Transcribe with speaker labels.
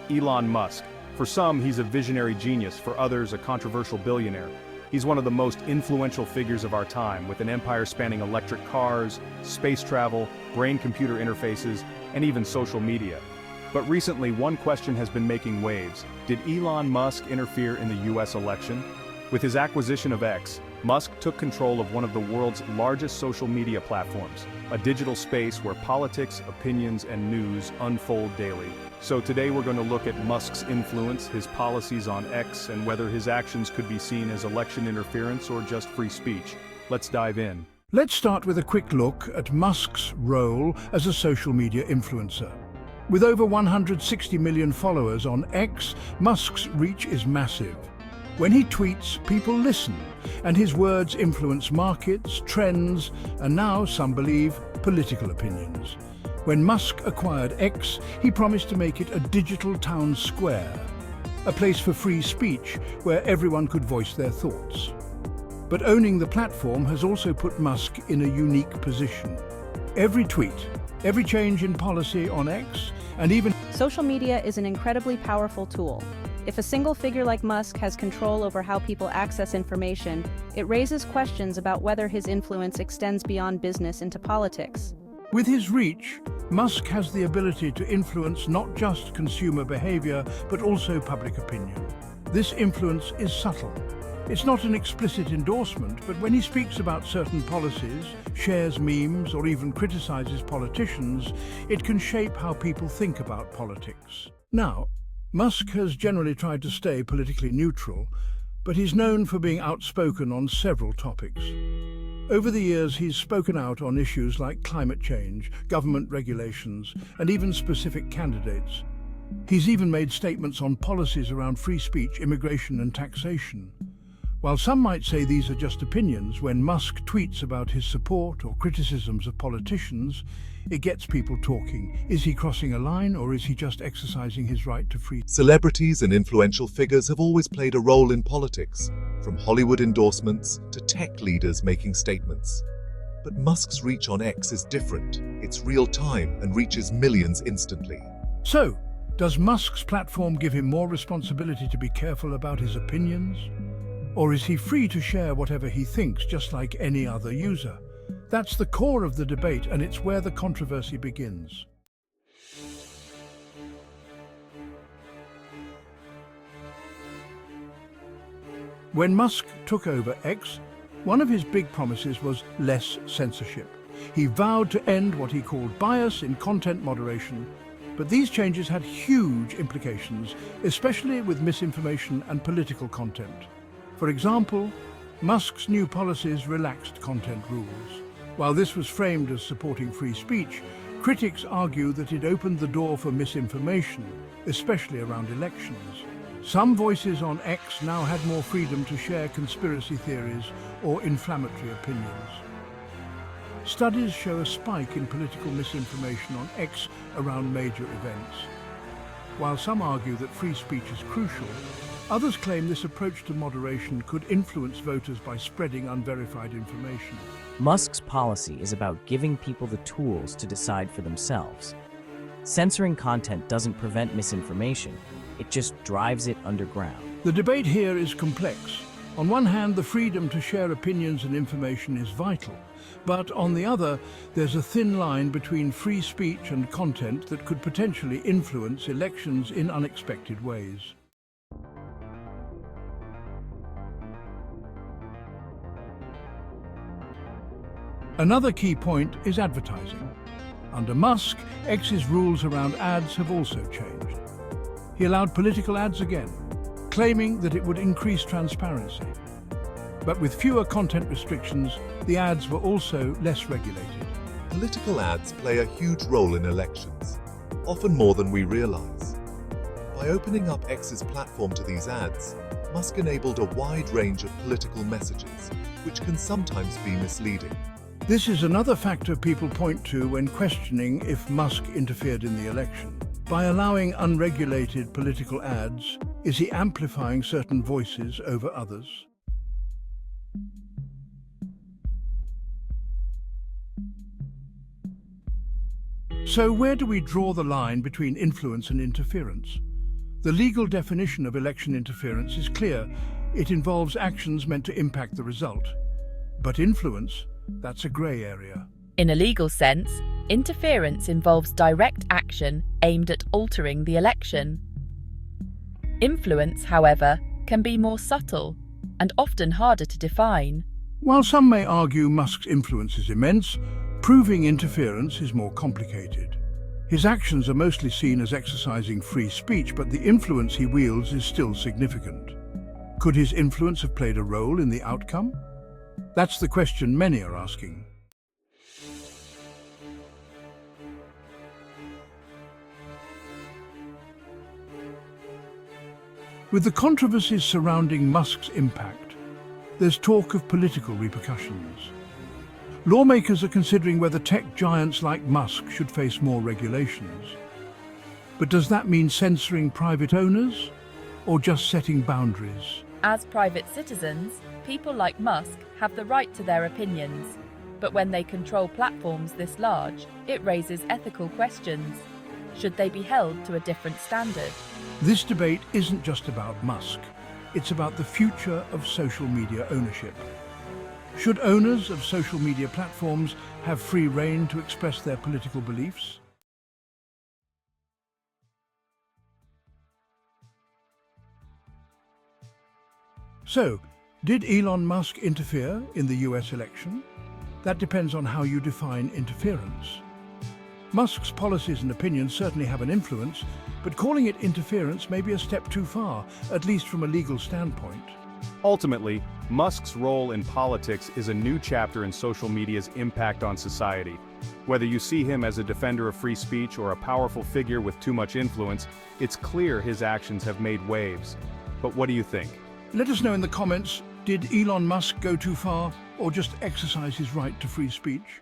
Speaker 1: Elon Musk. For some, he's a visionary genius, for others, a controversial billionaire. He's one of the most influential figures of our time, with an empire spanning electric cars, space travel, brain-computer interfaces, and even social media. But recently, one question has been making waves. Did Elon Musk interfere in the US election? With his acquisition of X, Musk took control of one of the world's largest social media platforms, a digital space where politics, opinions, and news unfold daily. So today we're going to look at Musk's influence, his policies on X, and whether his actions could be seen as election interference or just free speech. Let's dive in.
Speaker 2: Let's start with a quick look at Musk's role as a social media influencer. With over 160 million followers on X, Musk's reach is massive. When he tweets, people listen, and his words influence markets, trends, and now, some believe, political opinions. When Musk acquired X, he promised to make it a digital town square, a place for free speech where everyone could voice their thoughts. But owning the platform has also put Musk in a unique position. Every tweet, every change in policy on X, and even
Speaker 3: social media is an incredibly powerful tool. If a single figure like Musk has control over how people access information, it raises questions about whether his influence extends beyond business into politics.
Speaker 2: With his reach, Musk has the ability to influence not just consumer behavior, but also public opinion. This influence is subtle. It's not an explicit endorsement, but when he speaks about certain policies, shares memes, or even criticizes politicians, it can shape how people think about politics. Now, Musk has generally tried to stay politically neutral, but he's known for being outspoken on several topics. Over the years, he's spoken out on issues like climate change, government regulations, and even specific candidates. He's even made statements on policies around free speech, immigration, and taxation. While some might say these are just opinions, when Musk tweets about his support or criticisms of politicians, it gets people talking. Is he crossing a line, or is he just exercising his right to free?
Speaker 4: Celebrities and influential figures have always played a role in politics, from Hollywood endorsements to tech leaders making statements. But Musk's reach on X is different. It's real-time and reaches millions instantly.
Speaker 2: So, does Musk's platform give him more responsibility to be careful about his opinions? Or is he free to share whatever he thinks, just like any other user? That's the core of the debate, and it's where the controversy begins. When Musk took over X, one of his big promises was less censorship. He vowed to end what he called bias in content moderation, but these changes had huge implications, especially with misinformation and political content. For example, Musk's new policies relaxed content rules. While this was framed as supporting free speech, critics argue that it opened the door for misinformation, especially around elections. Some voices on X now had more freedom to share conspiracy theories or inflammatory opinions. Studies show a spike in political misinformation on X around major events. While some argue that free speech is crucial, others claim this approach to moderation could influence voters by spreading unverified information.
Speaker 5: Musk's policy is about giving people the tools to decide for themselves. Censoring content doesn't prevent misinformation, it just drives it underground.
Speaker 2: The debate here is complex. On one hand, the freedom to share opinions and information is vital, but on the other, there's a thin line between free speech and content that could potentially influence elections in unexpected ways. Another key point is advertising. Under Musk, X's rules around ads have also changed. He allowed political ads again, claiming that it would increase transparency. But with fewer content restrictions, the ads were also less regulated.
Speaker 4: Political ads play a huge role in elections, often more than we realize. By opening up X's platform to these ads, Musk enabled a wide range of political messages, which can sometimes be misleading.
Speaker 2: This is another factor people point to when questioning if Musk interfered in the election. By allowing unregulated political ads, is he amplifying certain voices over others? So where do we draw the line between influence and interference? The legal definition of election interference is clear. It involves actions meant to impact the result. But influence, that's a grey area.
Speaker 6: In a legal sense, interference involves direct action aimed at altering the election. Influence, however, can be more subtle and often harder to define.
Speaker 2: While some may argue Musk's influence is immense, proving interference is more complicated. His actions are mostly seen as exercising free speech, but the influence he wields is still significant. Could his influence have played a role in the outcome? That's the question many are asking. With the controversies surrounding Musk's impact, there's talk of political repercussions. Lawmakers are considering whether tech giants like Musk should face more regulations. But does that mean censoring private owners, or just setting boundaries?
Speaker 6: As private citizens, people like Musk have the right to their opinions. But when they control platforms this large, it raises ethical questions. Should they be held to a different standard?
Speaker 2: This debate isn't just about Musk. It's about the future of social media ownership. Should owners of social media platforms have free rein to express their political beliefs? So, did Elon Musk interfere in the US election? That depends on how you define interference. Musk's policies and opinions certainly have an influence, but calling it interference may be a step too far, at least from a legal standpoint.
Speaker 1: Ultimately, Musk's role in politics is a new chapter in social media's impact on society. Whether you see him as a defender of free speech or a powerful figure with too much influence, it's clear his actions have made waves. But what do you think?
Speaker 2: Let us know in the comments, did Elon Musk go too far or just exercise his right to free speech?